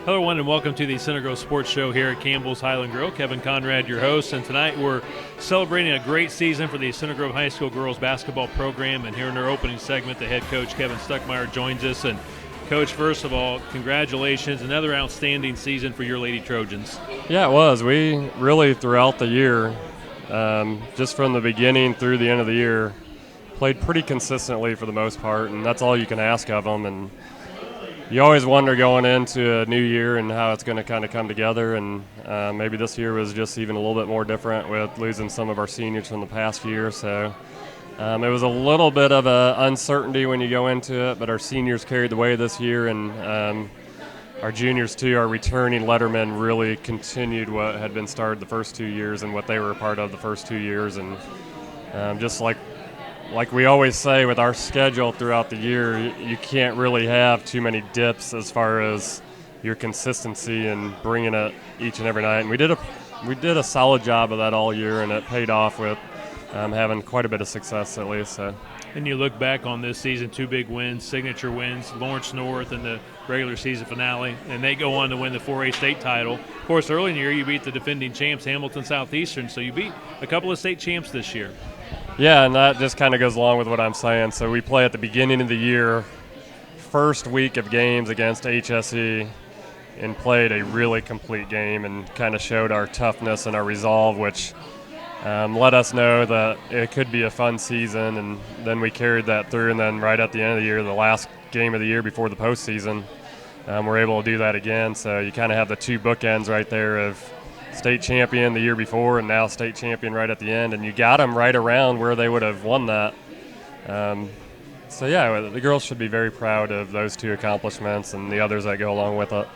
Hello, everyone, and welcome to the Center Grove Sports Show here at Campbell's Highland Grill. Kevin Conrad, your host, and tonight we're celebrating a great season for the Center Grove High School girls basketball program. And here in our opening segment, the head coach, Kevin Stuckmeyer, joins us. And, Coach, first of all, congratulations. Another outstanding season for your Lady Trojans. Yeah, it was. We really, throughout the year, just from the beginning through the end of the year, played pretty consistently for the most part, and that's all you can ask of them. And you always wonder going into a new year and how it's going to kind of come together, and maybe this year was just even a little bit more different with losing some of our seniors from the past year. So it was a little bit of a uncertainty when you go into it, but our seniors carried the way this year, and our juniors too, our returning lettermen, really continued what had been started the first 2 years and what they were a part of the first 2 years. And just like we always say with our schedule throughout the year, you can't really have too many dips as far as your consistency and bringing it each and every night. And we did a solid job of that all year, and it paid off with having quite a bit of success at least. So. And you look back on this season, 2 big wins, signature wins, Lawrence North in the regular season finale, and they go on to win the 4A state title. Of course, early in the year, you beat the defending champs, Hamilton Southeastern, so you beat a couple of state champs this year. Yeah, and that just kind of goes along with what I'm saying. So we play at the beginning of the year, first week of games against HSE, and played a really complete game and kind of showed our toughness and our resolve, which let us know that it could be a fun season. And then we carried that through, and then right at the end of the year, the last game of the year before the postseason, we're able to do that again. So you kind of have the 2 bookends right there of state champion the year before and now state champion right at the end, and you got them right around where they would have won that. So yeah, the girls should be very proud of those 2 accomplishments and the others that go along with it.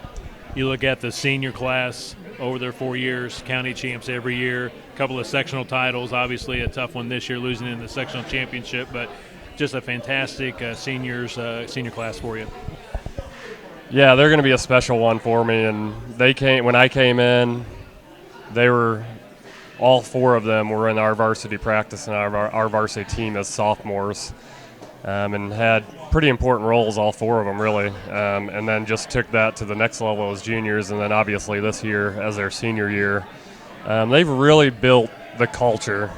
You look at the senior class over their 4 years, county champs every year, a couple of sectional titles, obviously a tough one this year, losing in the sectional championship, but just a fantastic senior class for you. Yeah, they're going to be a special one for me, and when I came in, they were, all 4 of them were in our varsity practice and our varsity team as sophomores, and had pretty important roles, all 4 of them really, and then just took that to the next level as juniors, and then obviously this year as their senior year. They've really built the culture,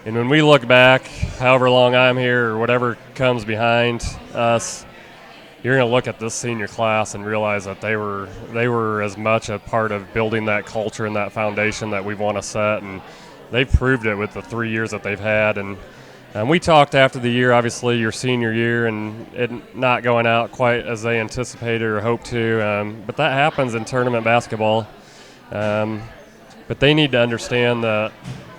and when we look back, however long I'm here or whatever comes behind us, you're going to look at this senior class and realize that they were as much a part of building that culture and that foundation that we want to set, and they've proved it with the 3 years that they've had. And we talked after the year, obviously your senior year, and it not going out quite as they anticipated or hoped to, but that happens in tournament basketball. But they need to understand that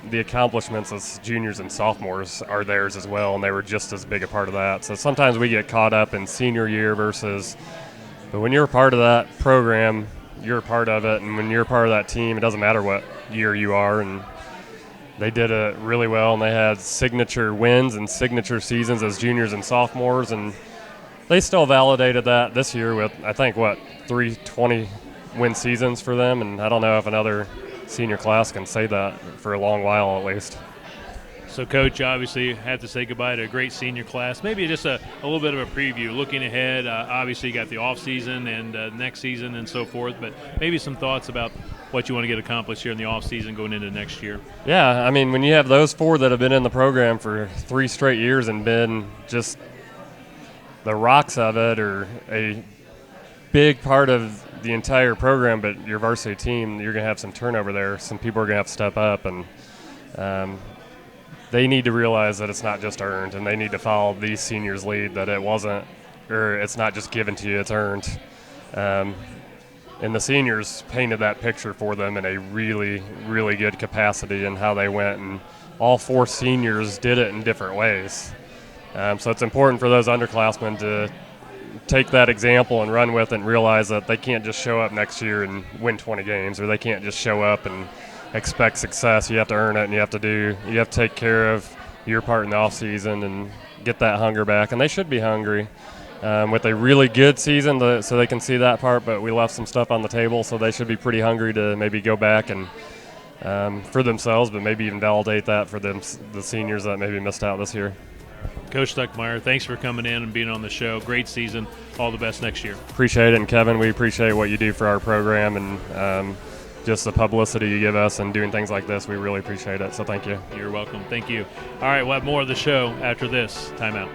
the accomplishments as juniors and sophomores are theirs as well, and they were just as big a part of that. So sometimes we get caught up in senior year but when you're a part of that program, you're a part of it, and when you're a part of that team, it doesn't matter what year you are, and they did it really well, and they had signature wins and signature seasons as juniors and sophomores, and they still validated that this year with, I think, 3 20-win seasons for them, and I don't know if another senior class can say that for a long while at least. So, Coach, obviously you have to say goodbye to a great senior class. Maybe just a little bit of a preview, looking ahead. Obviously you got the off season and next season and so forth, but maybe some thoughts about what you want to get accomplished here in the off season going into next year. Yeah, I mean, when you have those 4 that have been in the program for 3 straight years and been just the rocks of it, or a big part of the entire program, but your varsity team, you're going to have some turnover there. Some people are going to have to step up, and they need to realize that it's not just earned, and they need to follow these seniors' lead, that it's not just given to you, it's earned. And the seniors painted that picture for them in a really, really good capacity in how they went, and all 4 seniors did it in different ways. So it's important for those underclassmen to take that example and run with it and realize that they can't just show up next year and win 20 games, or they can't just show up and expect success. You have to earn it, and you have to take care of your part in the off season and get that hunger back. And they should be hungry with a really good season so they can see that part, but we left some stuff on the table, so they should be pretty hungry to maybe go back and for themselves, but maybe even validate that for them, the seniors that maybe missed out this year. Coach Stuckmeyer, thanks for coming in and being on the show. Great season. All the best next year. Appreciate it, and Kevin, we appreciate what you do for our program and just the publicity you give us and doing things like this. We really appreciate it, so thank you. You're welcome. Thank you. All right, we'll have more of the show after this timeout.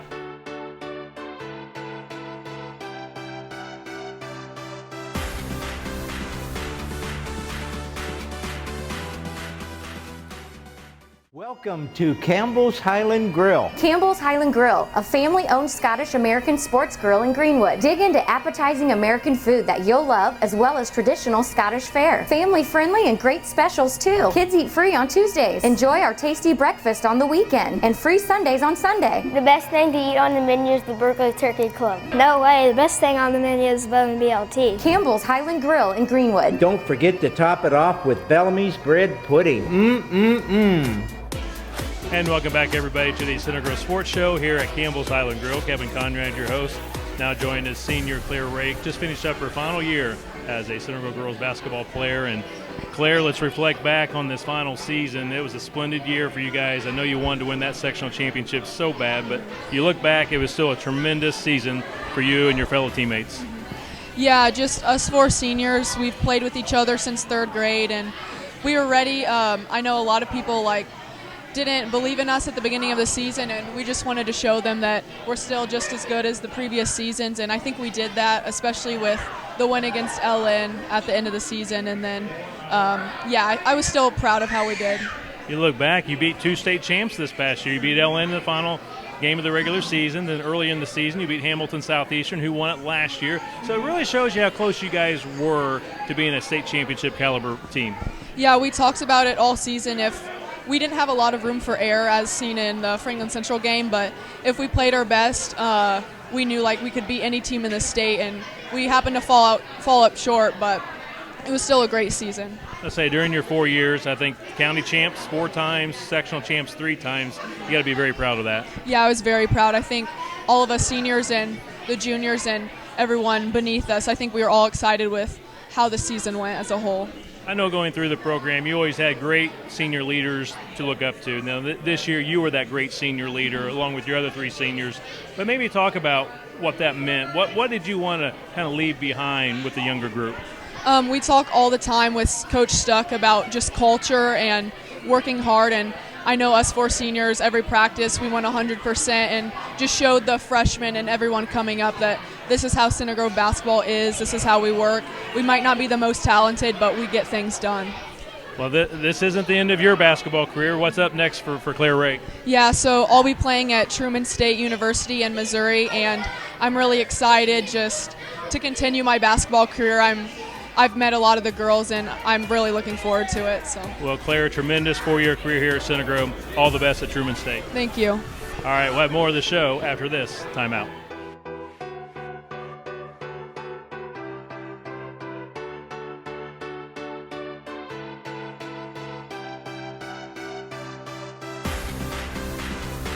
Welcome to Campbell's Highland Grill. Campbell's Highland Grill, a family-owned Scottish-American sports grill in Greenwood. Dig into appetizing American food that you'll love, as well as traditional Scottish fare. Family-friendly and great specials, too. Kids eat free on Tuesdays. Enjoy our tasty breakfast on the weekend, and free Sundays on Sunday. The best thing to eat on the menu is the Berkeley Turkey Club. No way, the best thing on the menu is Bowman BLT. Campbell's Highland Grill in Greenwood. Don't forget to top it off with Bellamy's bread pudding. And welcome back, everybody, to the Center Grove Sports Show here at Campbell's Highland Grill. Kevin Conrad, your host, now joined as senior Claire Rake. Just finished up her final year as a Center Grove girls basketball player. And Claire, let's reflect back on this final season. It was a splendid year for you guys. I know you wanted to win that sectional championship so bad, but you look back, it was still a tremendous season for you and your fellow teammates. Yeah, just us four seniors. We've played with each other since third grade, and we were ready. I know a lot of people didn't believe in us at the beginning of the season, and we just wanted to show them that we're still just as good as the previous seasons, and I think we did that, especially with the win against LN at the end of the season. And then, I was still proud of how we did. You look back, you beat two state champs this past year. You beat LN in the final game of the regular season. Then early in the season, you beat Hamilton Southeastern, who won it last year. So it really shows you how close you guys were to being a state championship caliber team. Yeah, we talked about it all season. If we didn't have a lot of room for error, as seen in the Franklin Central game, but if we played our best, we knew we could beat any team in the state, and we happened to fall up short, but it was still a great season. Let's say during your 4 years, I think county champs 4 times, sectional champs 3 times. You got to be very proud of that. Yeah, I was very proud. I think all of us seniors and the juniors and everyone beneath us, I think we were all excited with how the season went as a whole. I know going through the program, you always had great senior leaders to look up to. Now, this year, you were that great senior leader along with your other 3 seniors. But maybe talk about what that meant. What did you want to kind of leave behind with the younger group? We talk all the time with Coach Stuck about just culture and working hard, and I know us 4 seniors, every practice we went 100% and just showed the freshmen and everyone coming up that this is how Center Grove basketball is, this is how we work. We might not be the most talented, but we get things done. Well, this isn't the end of your basketball career. What's up next for Claire Rake? Yeah, so I'll be playing at Truman State University in Missouri, and I'm really excited just to continue my basketball career. I've met a lot of the girls, and I'm really looking forward to it. So. Well, Claire, tremendous 4-year career here at Center Grove. All the best at Truman State. Thank you. All right, we'll have more of the show after this timeout.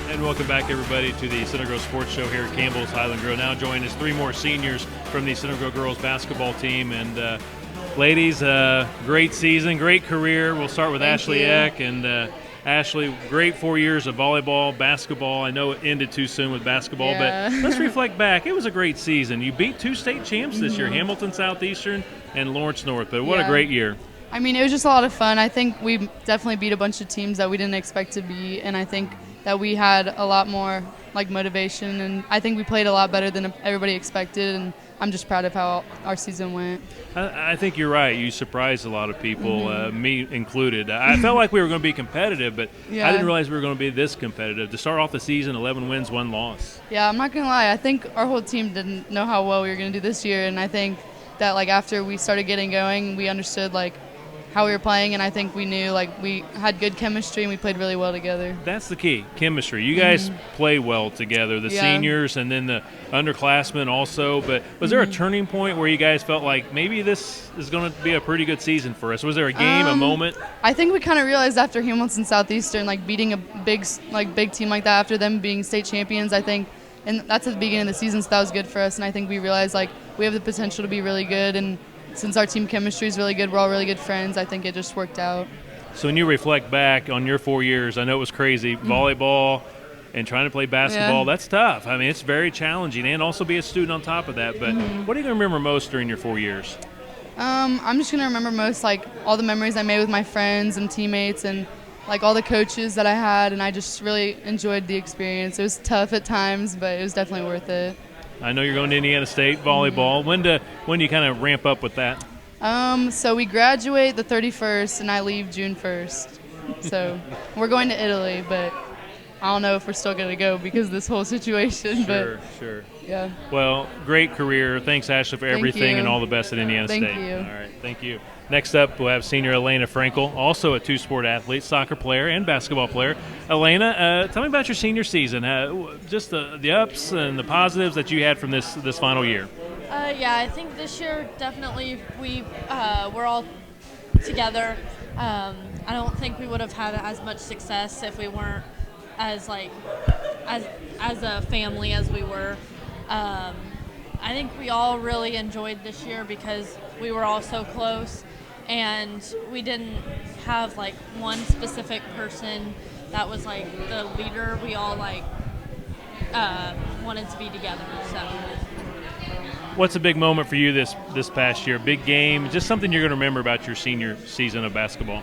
And welcome back, everybody, to the Center Grove Sports Show here at Campbell's Highland Grill. Now joined us 3 more seniors from the Center Grove girls basketball team. And ladies, great season, great career. We'll start with Ashley Eck. And Ashley, great 4 years of volleyball, basketball. I know it ended too soon with basketball, but let's reflect back. It was a great season. You beat 2 state champs this year, Hamilton Southeastern and Lawrence North. But what a great year. I mean, it was just a lot of fun. I think we definitely beat a bunch of teams that we didn't expect to beat, and I think that we had a lot more motivation, and I think we played a lot better than everybody expected, and I'm just proud of how our season went. I think you're right. You surprised a lot of people, me included. I felt like we were going to be competitive, but I didn't realize we were going to be this competitive. To start off the season, 11 wins, 1 loss. Yeah, I'm not going to lie. I think our whole team didn't know how well we were going to do this year, and I think that after we started getting going, we understood how we were playing, and I think we knew we had good chemistry and we played really well together. That's the key, chemistry. You guys play well together, the seniors and then the underclassmen also. But was there a turning point where you guys felt like maybe this is going to be a pretty good season for us? Was there a game, a moment? I think we kind of realized after Hamilton Southeastern, beating a big team like that after them being state champions, I think, and that's at the beginning of the season, so that was good for us. And I think we realized we have the potential to be really good, and since our team chemistry is really good, we're all really good friends, I think it just worked out. So when you reflect back on your 4 years, I know it was crazy, volleyball, and trying to play basketball, Yeah. that's tough. I mean, it's very challenging, and also be a student on top of that. But what are you going to remember most during your 4 years? I'm just gonna remember most like all the memories I made with my friends and teammates, and like all the coaches that I had, and I just really enjoyed the experience. It was tough at times, but it was definitely worth it. I know you're going to Indiana State volleyball. When do you kind of ramp up with that? So we graduate the 31st, and I leave June 1st. So we're going to Italy, but I don't know if we're still going to go because of this whole situation. Sure. But yeah. Well, great career. Thanks, Ashley, for everything, you. and all the best at Indiana Thank State. you. All right, thank you. Next up, we'll have senior Elena Frankel, also a two-sport athlete, soccer player and basketball player. Elena, tell me about your senior season, just the ups and the positives that you had from this final year. Yeah, I think this year definitely we're all together. I don't think we would have had as much success if we weren't as a family as we were. I think we all really enjoyed this year because we were all so close, and we didn't have like one specific person that was like the leader. We all wanted to be together. So. What's a big moment for you this past year? Big game, just something you're going to remember about your senior season of basketball?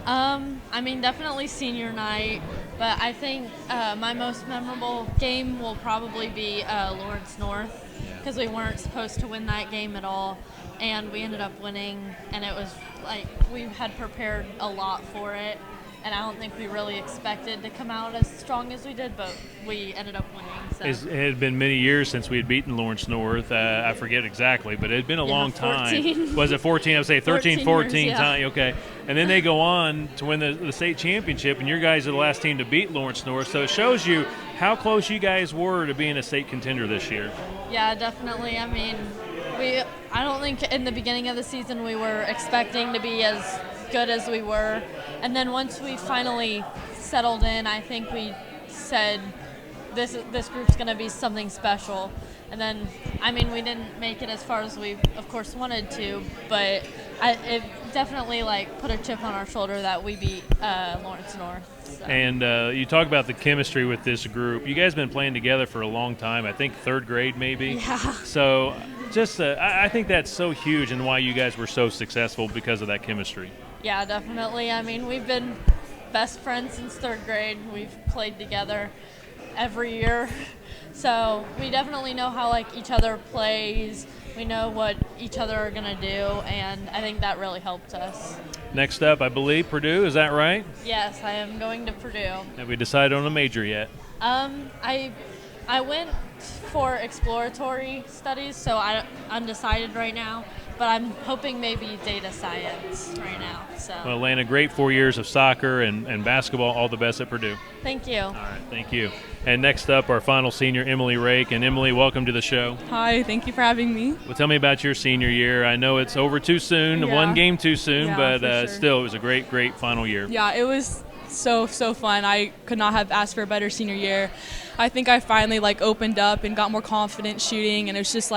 I mean, definitely senior night, but I think my most memorable game will probably be Lawrence North, because we weren't supposed to win that game at all, and we ended up winning, and it was like we had prepared a lot for it, and I don't think we really expected to come out as strong as we did, but we ended up winning. So. It had been many years since we had beaten Lawrence North. I forget exactly, but it had been a long 14. time. Was it 14? I would say 13, 14 years, yeah. times. Okay. And then they go on to win the state championship, and your guys are the last team to beat Lawrence North. So it shows you how close you guys were to being a state contender this year. Yeah, definitely. I mean, I don't think in the beginning of the season we were expecting to be as good as we were. And then once we finally settled in, I think we said this group's going to be something special. And then, I mean, we didn't make it as far as we, of course, wanted to, but it definitely put a chip on our shoulder that we beat Lawrence North. So. And you talk about the chemistry with this group. You guys have been playing together for a long time. I think third grade maybe. Yeah. So just I think that's so huge, and why you guys were so successful because of that chemistry. Yeah, definitely. I mean, we've been best friends since third grade. We've played together every year. So we definitely know how each other plays. We know what each other are going to do, and I think that really helped us. Next up, I believe, Purdue. Is that right? Yes, I am going to Purdue. Have we decided on a major yet? I went for exploratory studies, so I'm undecided right now, but I'm hoping maybe data science right now. So. Well, Atlanta, great 4 years of soccer and basketball. All the best at Purdue. Thank you. All right, thank you. And next up, our final senior, Emily Rake. And Emily, welcome to the show. Hi, thank you for having me. Well, tell me about your senior year. I know it's over too soon, Yeah. one game too soon, Yeah, but for sure. still, it was a great, great final year. Yeah, it was so fun. I could not have asked for a better senior year. I think I finally opened up and got more confident shooting, and it was just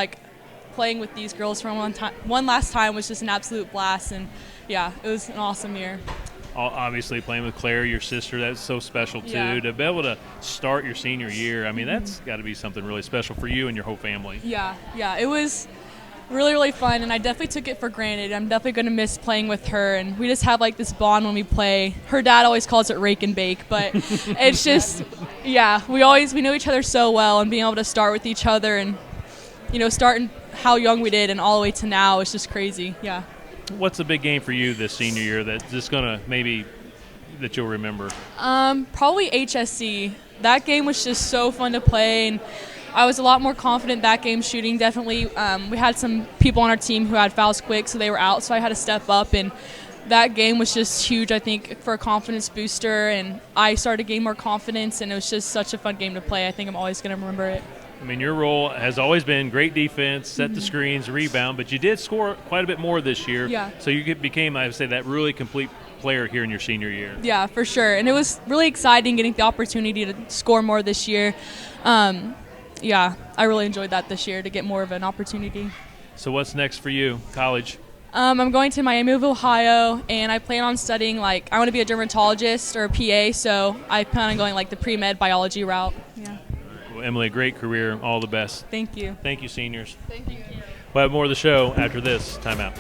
playing with these girls for one last time was just an absolute blast, and yeah, it was an awesome year. Obviously, playing with Claire, your sister, that's so special too. Yeah. To be able to start your senior year, I mean, that's got to be something really special for you and your whole family. Yeah, it was really fun, and I definitely took it for granted. I'm definitely going to miss playing with her, and we just have this bond when we play. Her dad always calls it rake and bake, but it's just, yeah, we know each other so well, and being able to start with each other and, starting how young we did and all the way to now is just crazy, yeah. What's a big game for you this senior year that's just going to maybe that you'll remember? Probably HSC. That game was just so fun to play, and I was a lot more confident that game shooting. Definitely, we had some people on our team who had fouls quick, so they were out, so I had to step up, and that game was just huge, I think, for a confidence booster, and I started to gain more confidence, and it was just such a fun game to play. I think I'm always going to remember it. I mean, your role has always been great defense, set the screens, rebound, but you did score quite a bit more this year. Yeah. So you became, I would say, that really complete player here in your senior year. Yeah, for sure. And it was really exciting getting the opportunity to score more this year. Yeah, I really enjoyed that this year to get more of an opportunity. So what's next for you, college? I'm going to Miami of Ohio, and I plan on studying, I want to be a dermatologist or a PA, so I plan on going, the pre-med biology route. Yeah. Well, Emily, great career. All the best. Thank you. Thank you, seniors. Thank you. We'll have more of the show after this timeout.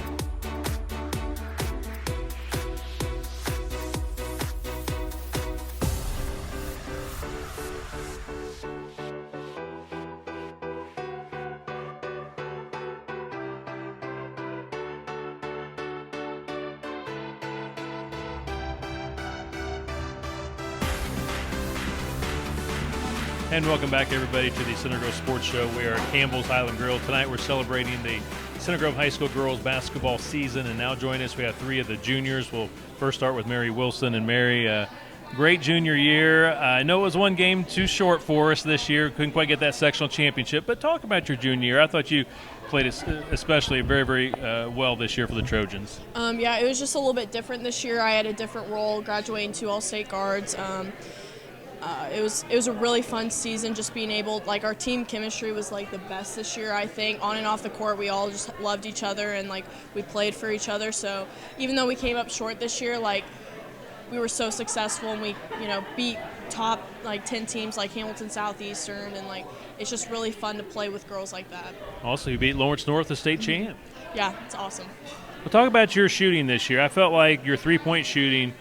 And welcome back, everybody, to the Center Grove Sports Show. We are at Campbell's Highland Grill. Tonight we're celebrating the Center Grove High School girls basketball season, and now joining us we have three of the juniors. We'll first start with Mary Wilson. And Mary, great junior year. I know it was one game too short for us this year. Couldn't quite get that sectional championship, but talk about your junior year. I thought you played especially very, very well this year for the Trojans. Yeah, it was just a little bit different this year. I had a different role, graduating 2 All-State guards. It was a really fun season, just being able, our team chemistry was the best this year, I think. On and off the court, we all just loved each other, and we played for each other. So even though we came up short this year, we were so successful, and we beat top 10 teams like Hamilton Southeastern, and it's just really fun to play with girls like that. Also, you beat Lawrence North, the state champ. Yeah, it's awesome. Well, talk about your shooting this year. I felt like your three-point shooting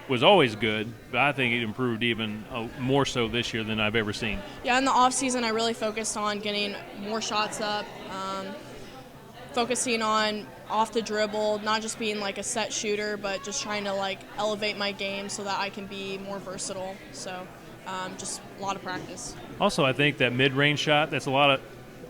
was always good, but I think it improved even more so this year than I've ever seen. Yeah, in the off season, I really focused on getting more shots up, focusing on off the dribble, not just being a set shooter, but just trying to elevate my game so that I can be more versatile. So just a lot of practice. Also, I think that mid-range shot, that's a lot of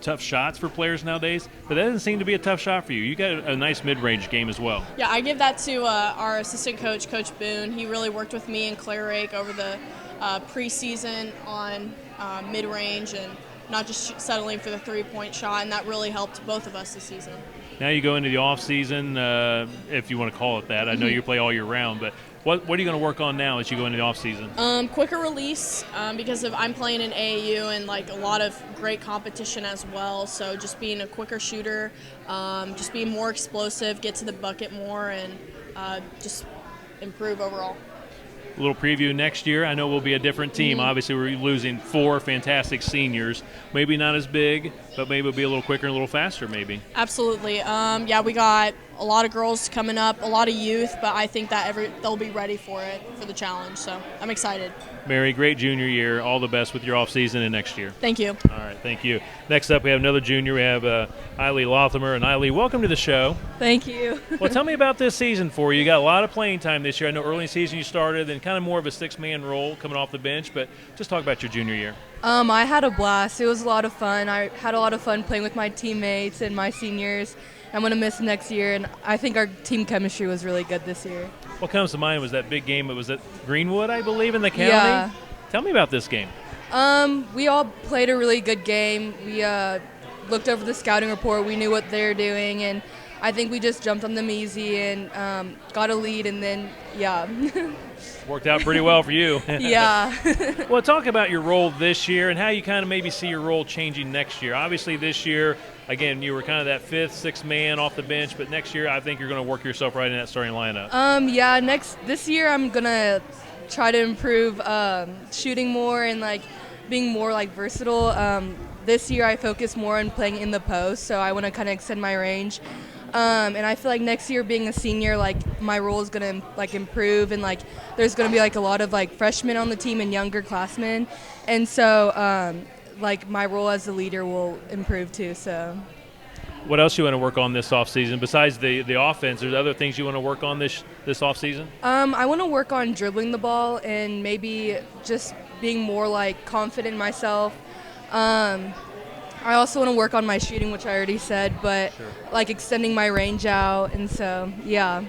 tough shots for players nowadays, but that doesn't seem to be a tough shot for you. You got a nice mid-range game as well. Yeah, I give that to our assistant coach, Coach Boone. He really worked with me and Claire Rake over the preseason on mid-range and not just settling for the three-point shot, and that really helped both of us this season. Now you go into the off-season, if you want to call it that. I know you play all year round, but what are you going to work on now as you go into the off-season? Quicker release, because I'm playing in AAU and a lot of great competition as well. So just being a quicker shooter, just being more explosive, get to the bucket more, and just improve overall. A little preview next year. I know we'll be a different team. Obviously, we're losing 4 fantastic seniors. Maybe not as big, but maybe it'll be a little quicker and a little faster maybe. Absolutely. Yeah, we got a lot of girls coming up, a lot of youth, but I think that they'll be ready for it, for the challenge. So I'm excited. Mary, great junior year. All the best with your off-season and next year. Thank you. All right, thank you. Next up, we have another junior. We have Eiley Lothamer. And Eiley, welcome to the show. Thank you. Well, tell me about this season for you. You got a lot of playing time this year. I know early in the season you started and kind of more of a 6-man role coming off the bench, but just talk about your junior year. I had a blast. It was a lot of fun. I had a lot of fun playing with my teammates and my seniors. I'm going to miss next year, and I think our team chemistry was really good this year. What comes to mind was that big game. It was at Greenwood, I believe, in the county. Yeah. Tell me about this game. We all played a really good game. We looked over the scouting report. We knew what they were doing, and I think we just jumped on them easy and got a lead, and then, yeah. Worked out pretty well for you. Yeah. Well, talk about your role this year and how you kind of maybe see your role changing next year. Obviously, this year, again, you were kind of that 5th, 6th man off the bench, but next year I think you're going to work yourself right in that starting lineup. Yeah, this year I'm going to try to improve shooting more and being more versatile. This year I focus more on playing in the post, so I want to kind of extend my range. And I feel like next year being a senior, my role is going to improve, and there's going to be a lot of freshmen on the team and younger classmen, and so my role as a leader will improve too. So what else you want to work on this offseason besides the offense? There's other things you want to work on this offseason? I want to work on dribbling the ball and maybe just being more confident in myself. I also want to work on my shooting, which I already said, but extending my range out, and so yeah.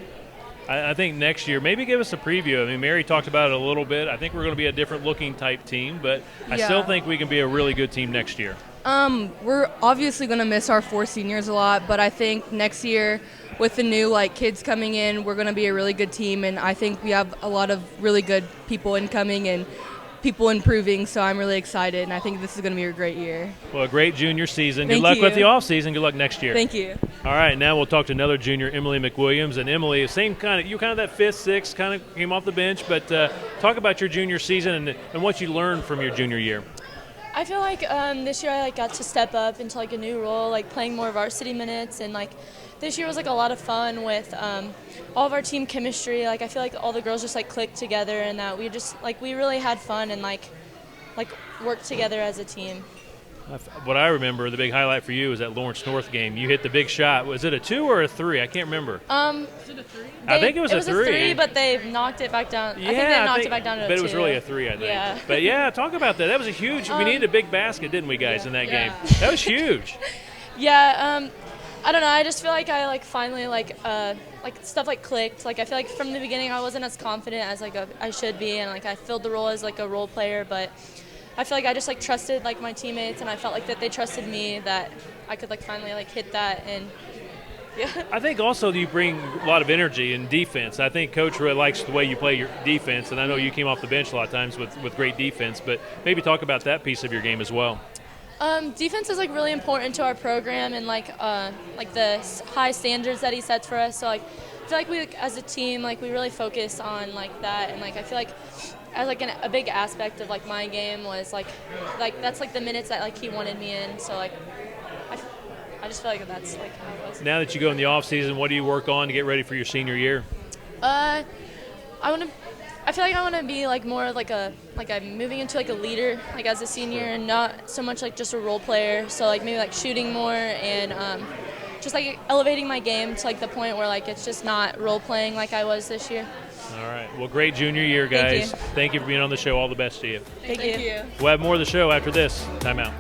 I think next year, maybe give us a preview. I mean, Mary talked about it a little bit. I think we're going to be a different looking type team, but I still think we can be a really good team next year. We're obviously going to miss our 4 seniors a lot, but I think next year with the new kids coming in, we're going to be a really good team, and I think we have a lot of really good people incoming, and people improving, so I'm really excited, and I think this is going to be a great year. Well, a great junior season. Thank Good luck you. with the off season. Good luck next year. Thank you. All right, now we'll talk to another junior, Emily McWilliams. And Emily, same kind of, you kind of that fifth, sixth, kind of came off the bench, but talk about your junior season and what you learned from your junior year. I feel like this year I got to step up into a new role, playing more varsity minutes, and this year was a lot of fun with all of our team chemistry. I feel like all the girls just clicked together, and that we just we really had fun and worked together as a team. What I remember, the big highlight for you was that Lawrence North game. You hit the big shot. Was it a 2 or a 3? I can't remember. Was it a 3? I think it was a 3. It was a 3, but they knocked it back down. Yeah, I think they knocked it back down to a 2. But it was really a 3, I think. Yeah. But yeah, talk about that. That was a huge. We needed a big basket, didn't we, guys, in that game? That was huge. Yeah. I don't know. I just feel like I finally stuff clicked. I feel like from the beginning I wasn't as confident as I should be, and I filled the role as a role player, but I feel like I just trusted my teammates, and I felt that they trusted me, that I could finally hit that. And yeah. I think also you bring a lot of energy in defense. I think Coach really likes the way you play your defense, and I know you came off the bench a lot of times with great defense, but maybe talk about that piece of your game as well. Defense is really important to our program, and the high standards that he sets for us. So I feel like we as a team we really focus on that, and I feel like as a big aspect of my game was that's the minutes that he wanted me in. So I just feel like that's how it was. Now that you go in the off season, what do you work on to get ready for your senior year? I feel like I want to be more I'm moving into a leader as a senior, and not so much just a role player. So maybe shooting more, and just elevating my game to the point where it's just not role playing like I was this year. All right. Well, great junior year, guys. Thank you for being on the show. All the best to you. Thank you. We'll have more of the show after this. Time out.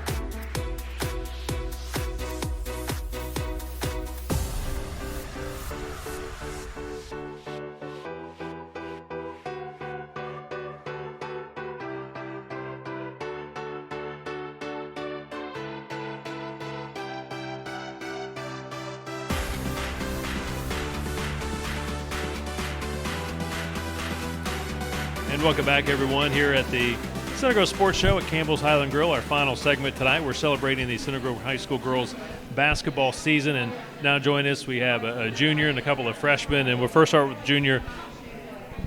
And welcome back, everyone, here at the Center Grove Sports Show at Campbell's Highland Grill. Our final segment tonight. We're celebrating the Center Grove High School girls basketball season, and now joining us we have a junior and a couple of freshmen. And we'll first start with junior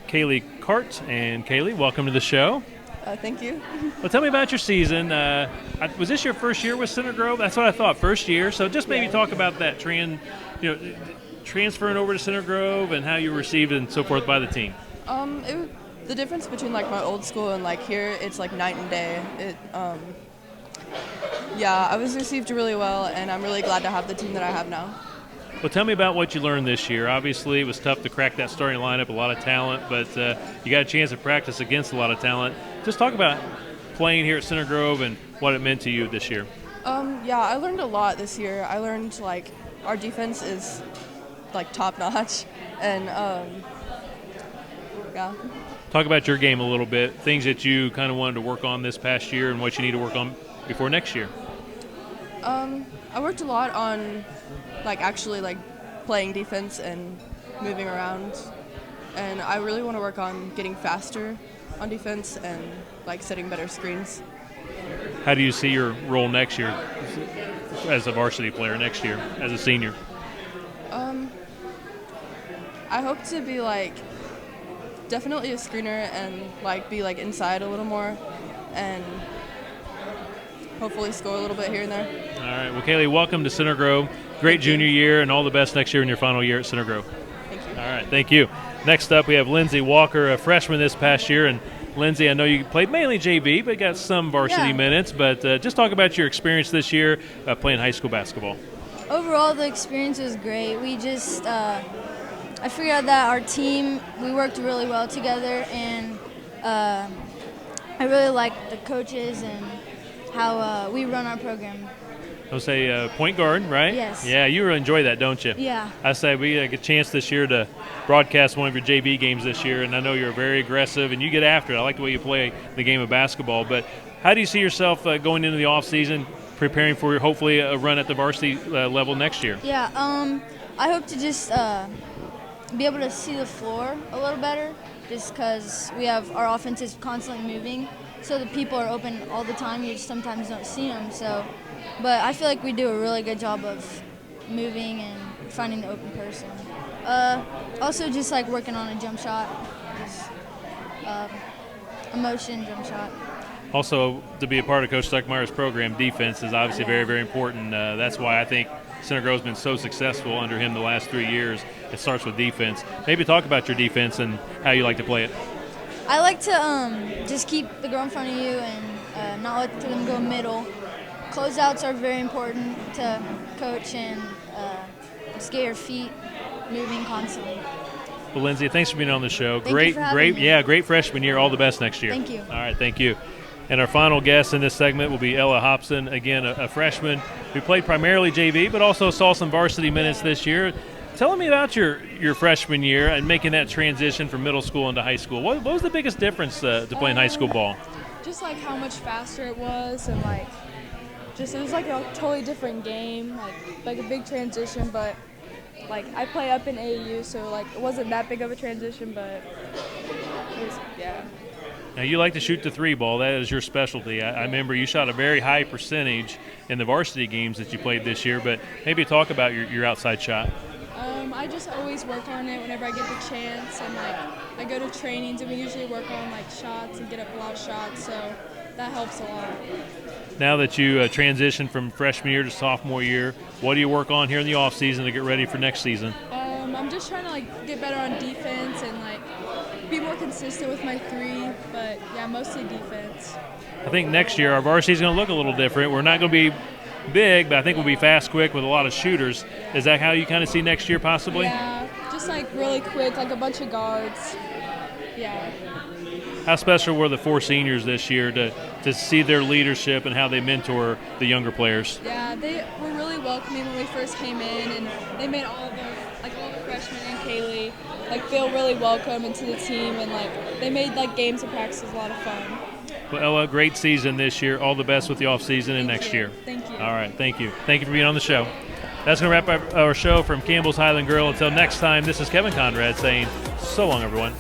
Kaylee Cart. And Kaylee, welcome to the show. Thank you. Well, tell me about your season. Was this your first year with Center Grove? That's what I thought, first year. So just maybe talk about that transferring over to Center Grove and how you were received and so forth by the team. The difference between my old school and here, it's night and day. I was received really well, and I'm really glad to have the team that I have now. Well, tell me about what you learned this year. Obviously, it was tough to crack that starting lineup, a lot of talent, but you got a chance to practice against a lot of talent. Just talk about playing here at Center Grove and what it meant to you this year. I learned a lot this year. I learned our defense is top notch, and yeah. Talk about your game a little bit, things that you kind of wanted to work on this past year and what you need to work on before next year. I worked a lot on actually playing defense and moving around, and I really want to work on getting faster on defense and setting better screens. How do you see your role next year as a varsity player next year as a senior? I hope to be definitely a screener and be inside a little more, and hopefully score a little bit here and there. All right. Well, Kaylee, welcome to Center Grove. Great junior year, and all the best next year in your final year at Center Grove. Thank you. All right. Thank you. Next up, we have Lindsay Walker, a freshman this past year. And Lindsay, I know you played mainly JV, but got some varsity minutes. But just talk about your experience this year playing high school basketball. Overall, the experience was great. We just I figured out that our team, we worked really well together, and I really liked the coaches and how we run our program. I'll say point guard, right? Yes. Yeah, you really enjoy that, don't you? Yeah. I say we get a chance this year to broadcast one of your JV games this year, and I know you're very aggressive and you get after it. I like the way you play the game of basketball. But how do you see yourself going into the off season, preparing for hopefully a run at the varsity level next year? Yeah. I hope to just be able to see the floor a little better, just because our offense is constantly moving, so the people are open all the time. You just sometimes don't see them. So, but I feel like we do a really good job of moving and finding the open person. Also, just like working on a jump shot, just a motion jump shot. Also, to be a part of Coach Stuckmeyer's program, defense is obviously very, very important. That's why I think Center Grove's been so successful under him the last 3 years. It starts with defense. Maybe talk about your defense and how you like to play it. I like to just keep the girl in front of you and not let them go middle. Closeouts are very important to coach, and just get your feet moving constantly. Well, Lindsay, thanks for being on the show. Thank you for having me. Great freshman year. All the best next year. Thank you. All right, thank you. And our final guest in this segment will be Ella Hobson, again, a freshman who played primarily JV, but also saw some varsity minutes this year. Tell me about your freshman year and making that transition from middle school into high school. What was the biggest difference to playing high school ball? Just like how much faster it was, and like just it was like a totally different game, like a big transition. But like I play up in AAU, so like it wasn't that big of a transition, but it was, yeah. Now, you like to shoot the three ball. That is your specialty. I remember you shot a very high percentage in the varsity games that you played this year, but maybe talk about your outside shot. I just always work on it whenever I get the chance, and like I go to trainings and we usually work on like shots and get up a lot of shots, so that helps a lot. Now that you transitioned from freshman year to sophomore year, what do you work on here in the off season to get ready for next season? I'm just trying to like get better on defense and like be more consistent with my three, but yeah, mostly defense. I think next year our varsity is going to look a little different. We're not going to be big, but I think we'll be fast, quick with a lot of shooters. Is that how you kind of see next year possibly? Yeah, just like really quick, like a bunch of guards. Yeah. How special were the four seniors this year to see their leadership and how they mentor the younger players? Yeah, they were really welcoming when we first came in, and they made all the freshmen and Kaylee like feel really welcome into the team, and like they made like games and practices a lot of fun. Well, Ella, great season this year. All the best with the off season and next year. Thank you. All right, thank you. Thank you for being on the show. That's going to wrap up our show from Campbell's Highland Grill. Until next time, this is Kevin Conrad saying so long, everyone.